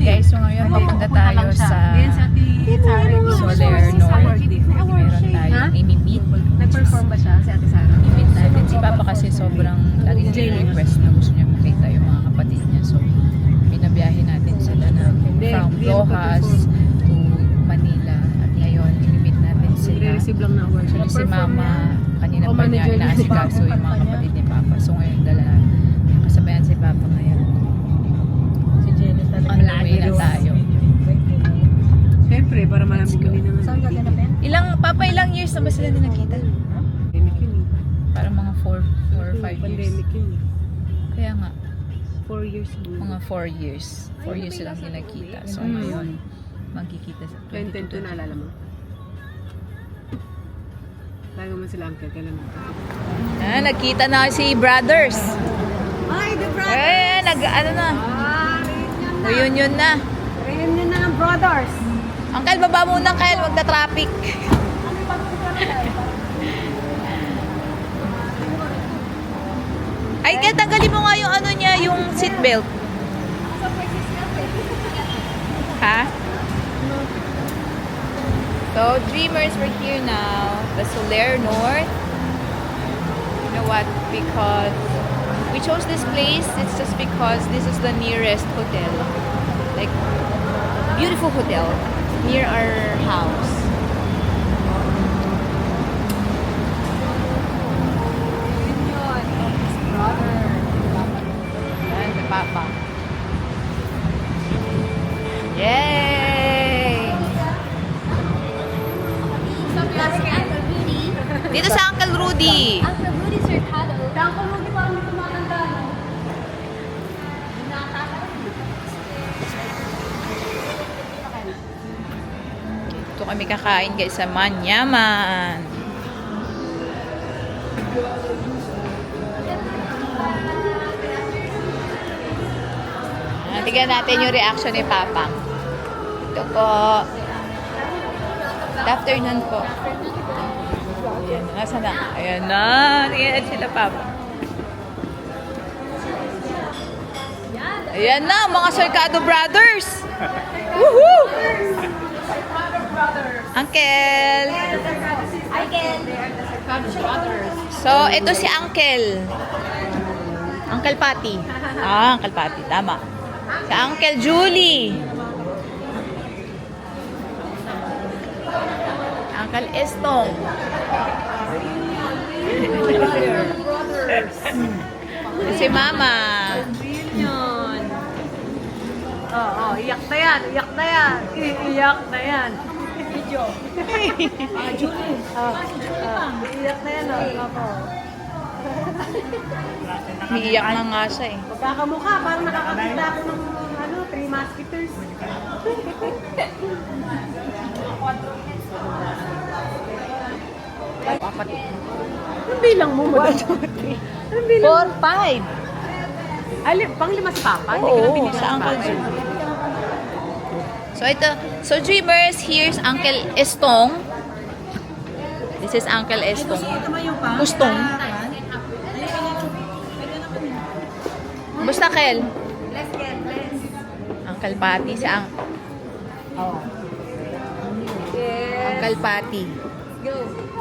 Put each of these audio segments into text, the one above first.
guys, so ngayon papunta tayo sa Soler North. Meron tayong imimit. Nag-perform ba siya si Ate Sarah? Imimit natin. Si Papa kasi sobrang laging request na gusto niya makita yung mga kapatid niya. So, binabiyahe natin sila na from Rojas to Manila. At ngayon, imimit natin sila. Receive lang na award siya. Si Mama, kanina pa niya inaasikaso yung mga kapatid ni Papa. So, ngayon dala yung kasabayan si Papa ngayon. Si Jenny talaga. On the way na tayo. Siyempre, para malamig kami naman. Saan gaganap yan? Ilang years na ba sila din nakita? Pandemic yun eh. Parang mga 4 or 5 years. Pandemic yun eh. Kaya nga, 4 years mo. mga 4 years. 4 years silang din nakita. So ngayon, magkikita sa 2022 na alala mo? Lagi mo sila uncle, kailan mo? Nagkita na si brothers. Ay, the brothers! Ano na? Reunion na. Reunion na. Reunion na ng brothers. Uncle, baba muna, Uncle. Wag na traffic. Ay, kaya tanggalin mo nga yung ano niya, yung seatbelt. Ha? So, Dreamers, we're here now. The Soler North. You know what? Because we chose this place, it's just because this is the nearest hotel. Like, beautiful hotel near our house. Ayan, si Papa. Yay! Dito sa Uncle Rudy. Uncle Rudy Cercado. Uncle Rudy parang may tumatanda, no? Dito kami kakain guys sa Manyaman. Tignan natin yung reaction ni Papa. Ito po. Good afternoon po. Ayan, nasa na? Ayan na. Tingnan sila Papa. Ayan na, mga Cercado Brothers. Woohoo! Uncle. So, ito si Uncle. Uncle Patty. Uncle Patty. Tama. Si Uncle Julie. Uncle Estong. Si Mama. Reunion. Iyak na yan. Iyak na yan. Iyak na yan. Video. Julie. Iyak na yan. Umiiyak na nga siya eh. Magkakamukha. Parang nakakakita ako ng Three Musketeers. Anong bilang mo? 1, 2, 3. Anong bilang? 4, 5. Pang lima si Papa? Hindi ka Oo, lang pinili sa Uncle Julie. So ito, so Dreamers, here's Uncle Estong. This is Uncle Estong. Gustong. Basta Kel? Uncle Patty, si Uncle Patty.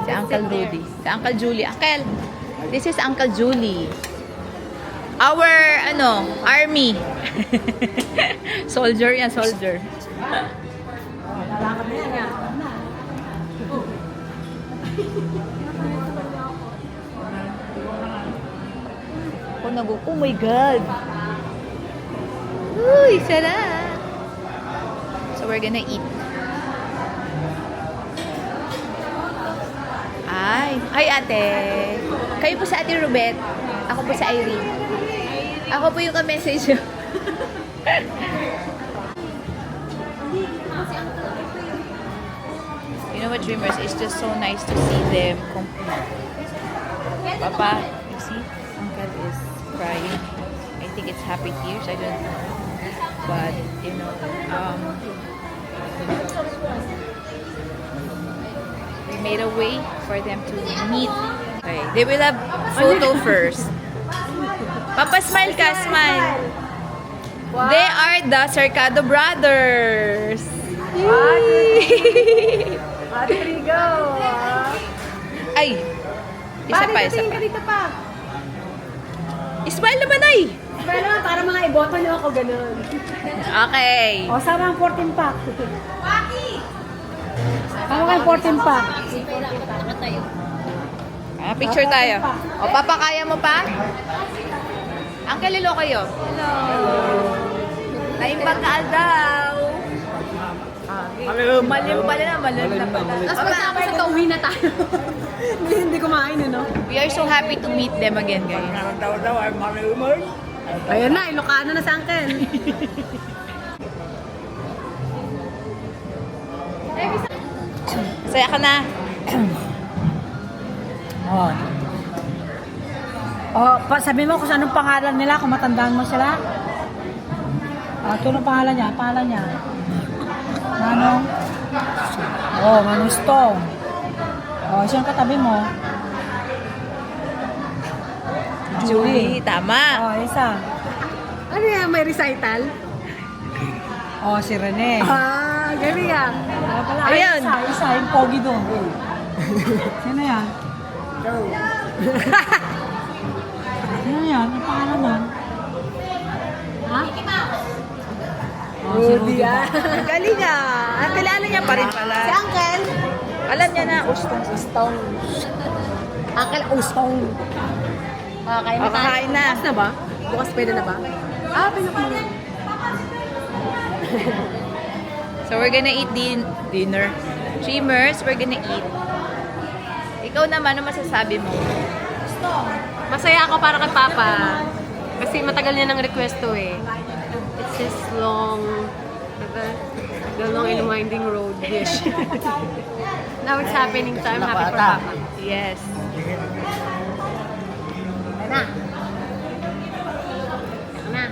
Si Uncle Rudy. Si Uncle Julie. Uncle, this is Uncle Julie. Our, army. Soldier yan, soldier. Oh my God. Uy, sarap. So we're gonna eat. Ay ate. Kayo po sa Ate Rubet. Ako po sa Irene. Ako po yung ka-message nyo. You know what, Dreamers? It's just so nice to see them complete. Papa, you see? Uncle is crying. I think it's happy tears. I don't know. But, we made a way for them to meet. Okay, they will have photo first. Papa, smile ka, smile. Wow. They are the Cercado brothers. Rodrigo. Ay, isa pa, isa tingin pa. ka dito pa. Smile naman ay. Pero naman, para mga iboto niyo ako ganun. Okay. O, sama ang 14 pack. Sama kayo 14 pack. Picture tayo. O, Papa, kaya mo pa? Uncle, hello kayo. Hello. Naimbagaal daw. Malim pala na, malim na pala. Tapos pagkapos sa uwi na tayo. Hindi kumain, ano? We are so happy to meet them again, guys. Ayun na, Ilocano na sa Uncle. Masaya ka na. Oh. Oh, sabi mo kung anong pangalan nila, kung matandaan mo sila. Ito ang pangalan niya, Manong. Oh, Manong Stone. Oh, siyang katabi mo. Julie, tama. Oh, isa. Ano yan, may recital? Oh, si Rene. Ah, galing ah. Ayan. Isa, yung pogi doon. Sino yan? Sino yan? Ang pangalan nun? Ha? Oh, si Rudy ah. Ang galing ah. Ang kilala niya pa rin pala. Si Uncle. Alam niya na, Ustong. Uncle Ustong. Kakain na tayo. Kakain na. Bukas na ba? Bukas pwede na ba? Ah, pwede na. So we're gonna eat dinner. Dreamers, we're gonna eat. Ikaw naman, ano masasabi mo? Masaya ako para kay Papa. Kasi matagal niya ng request to eh. It's his long, the long and winding road dish. Now it's happening, so I'm happy for Papa. Yes. Na. Na.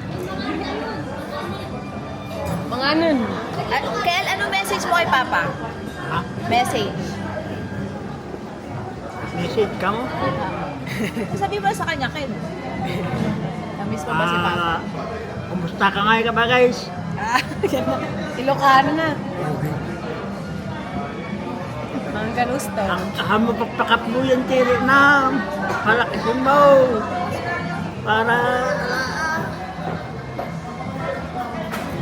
Mga nun. Kel, ano message mo kay Papa? Message. Message ka mo? Sabi mo sa kanya, Kel. Namiss mo ba si Papa? Kumusta ka ngayon ka ba guys? Ilocano na. Mga ganusto. Ang mo pagpakap mo yung tiri na palakisin mo para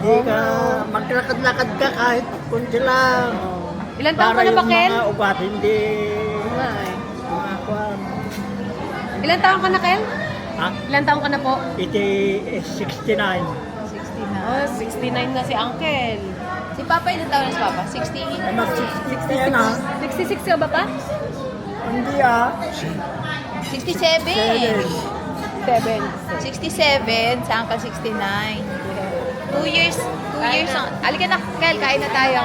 hindi ka maglakad-lakad ka kahit kunti lang. Ilan taon ka na ba, Kel? Para yung mga ugat hindi mga kwan. Ilan taon ka na, Kel? Ha? Ilan taon ka na po? It is 69. 60 Oh, 69 na si Uncle. Si Papa, ilan taon na si Papa? 60? Mag-60 yan ha? 66 ka ba pa? Hindi ah. 67. 7. 67, sa Uncle 69. 2 years ang... Halika na, Kel, kain na tayo.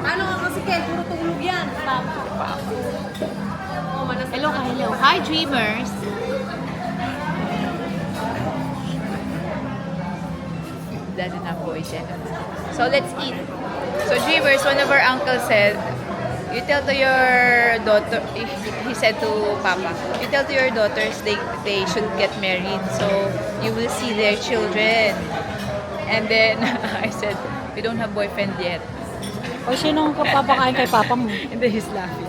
Ano nga kasi, Kel? Puro tulog yan. Papa. Oh, hello ka, hello. Hi, Dreamers! That's enough boys, yeah. So, let's eat. So, Dreamers, one of our uncle said, you tell to your daughter, he said to Papa, you tell to your daughters they should get married so you will see their children. And then, I said, we don't have boyfriend yet. O sinong kapapakain kay Papa mo? And then he's laughing.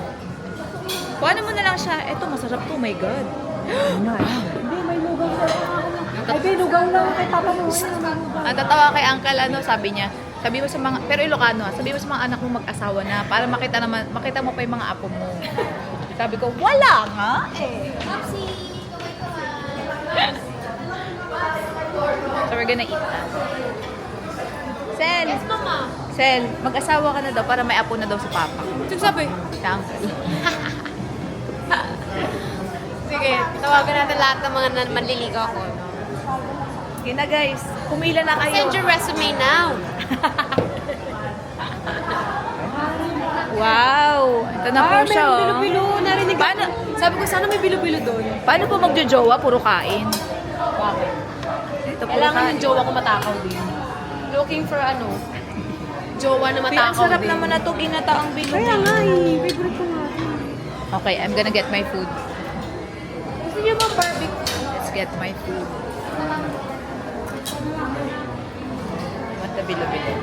Kuha mo na lang siya, eto masarap to, my God. Hindi, may lugaw lang. Ay, may lugaw lang kay Papa mo. Ang tatawa kay Uncle, sabi niya, sabi mo sa mga, pero Ilocano, sabi mo sa mga anak mo mag-asawa na para makita mo pa yung mga apo mo. Sabi ko, wala nga eh. So we're gonna eat na. Sel, Yes, Mama. Sel, mag-asawa ka na daw para may apo na daw sa Papa. Sabi. Sa Uncle. Sige, tawagan natin lahat ng mga manliligaw ko. No? Sige na guys, pumila na kayo. Send your resume now. Wow! Ito na po siya. may oh. bilo-bilo. Narinig Paano? ako. Sabi ko, sana may bilo-bilo doon. Paano po magjojowa? Puro kain. Bakit? Ito puro Kailangan kain. yung jowa ko matakaw din. Looking for ano? Jowa na Ang matakaw sarap din. naman na ito, ginataang bilog. Kaya nga eh. Favorite ko nga. Okay, I'm gonna get my food. Gusto niyo ba barbecue? Let's get my food. bilo-bilo.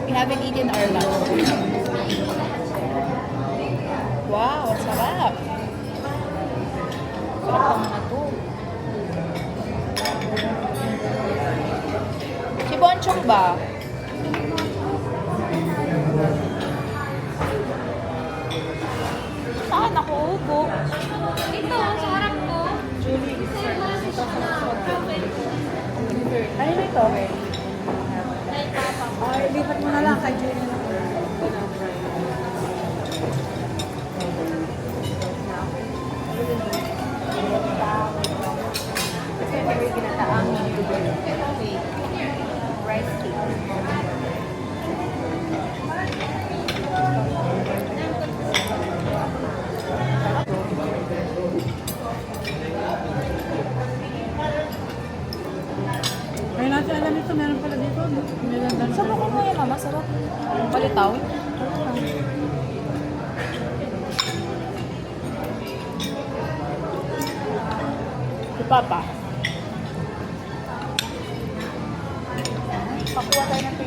We haven't eaten our lunch. Wow, ang sarap. Sarap ang mga to. Si Bonchong ba? Saan ako upo? Dito, sa harap ko. Ano na ito? Ay, lipat mo na lang kay Julie. Rice cake. Ay, natin alam ito, meron pala dito. Sarap ko mo yan, mama. Sarap. Palitaw. Si Papa. Pakuha tayo ng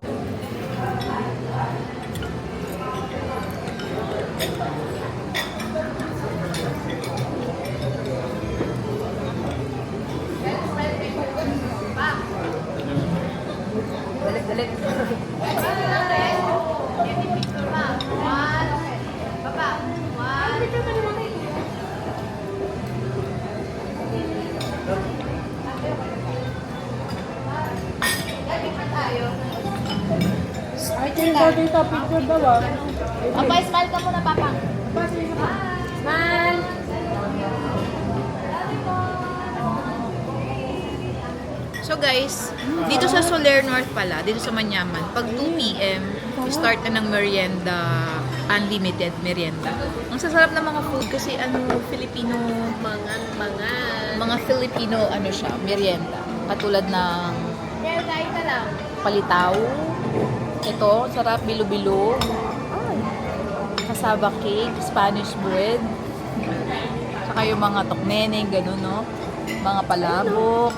Dalit. Ay, dito, dito, picture daw ah. Papa, smile ka muna, Papa. Man! So guys, dito sa Soler North pala, dito sa Manyaman, pag 2 p.m., start na ng merienda, unlimited merienda. Ang sasarap ng mga food kasi Filipino, mga Filipino siya, merienda. Katulad ng palitaw. Ito, sarap, bilo-bilo. Cassava cake, Spanish bread. Saka yung mga tokneneng, gano'n, no? Mga palabok.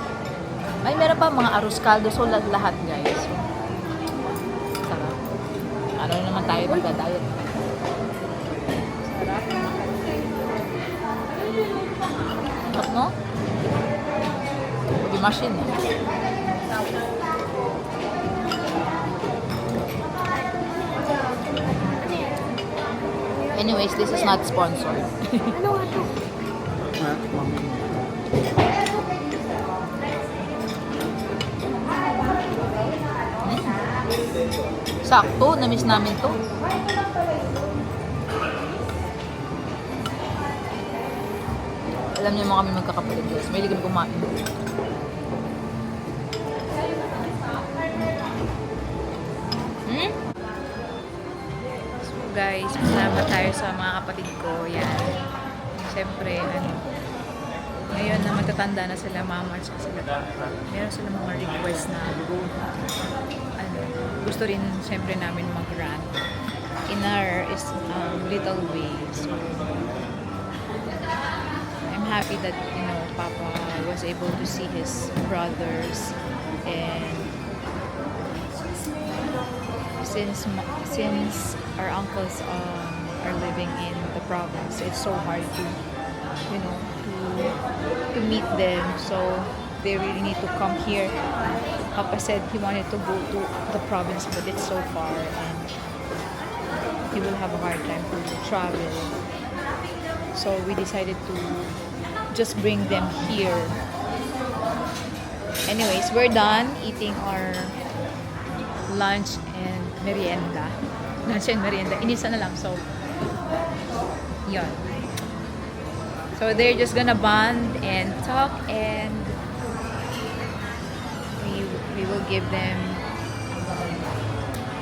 Ay, meron pa mga arroz caldo. So, lahat, guys. Sarap. Ano naman tayo magda-diet? Sarap. Sarap, no? Hindi machine, eh. Anyways, this is not sponsored. Sakto, na-miss namin to. Alam niyo mo kami magkakapatid, guys. May kami kumain. So guys, masama tayo sa mga kapatid ko. Yan. Siyempre, ngayon na matatanda na sila, mama at sila papa. Meron sila mga request na gusto rin siyempre namin mag-run in our little way. So, I'm happy that, Papa was able to see his brothers, and since our uncles are living in the province, it's so hard to meet them. So they really need to come here. Papa said he wanted to go to the province, but it's so far and he will have a hard time to travel. So we decided to just bring them here. Anyways, we're done eating our lunch and merienda. Lunch and merienda. Inisa na lang. So, yun. So they're just gonna bond and talk, and we will give them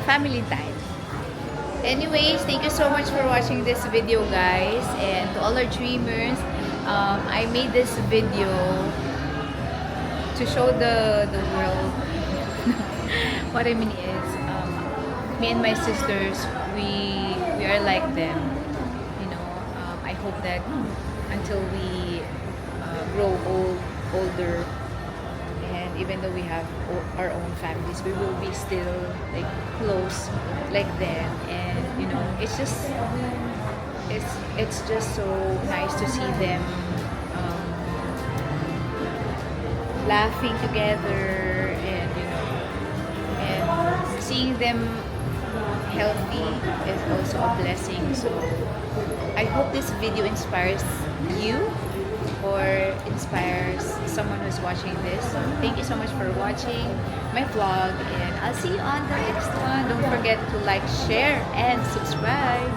family time. Anyways, thank you so much for watching this video, guys, and to all our dreamers, I made this video to show the world. What I mean is, me and my sisters, we are like them. I hope that until we grow older, and even though we have our own families, we will be still like close like them. And you know, it's just so nice to see them laughing together, and you know, and seeing them healthy is also a blessing. So I hope this video inspires you or inspires someone who's watching this. So thank you so much for watching my vlog, and I'll see you on the next one. Don't forget to like, share, and subscribe.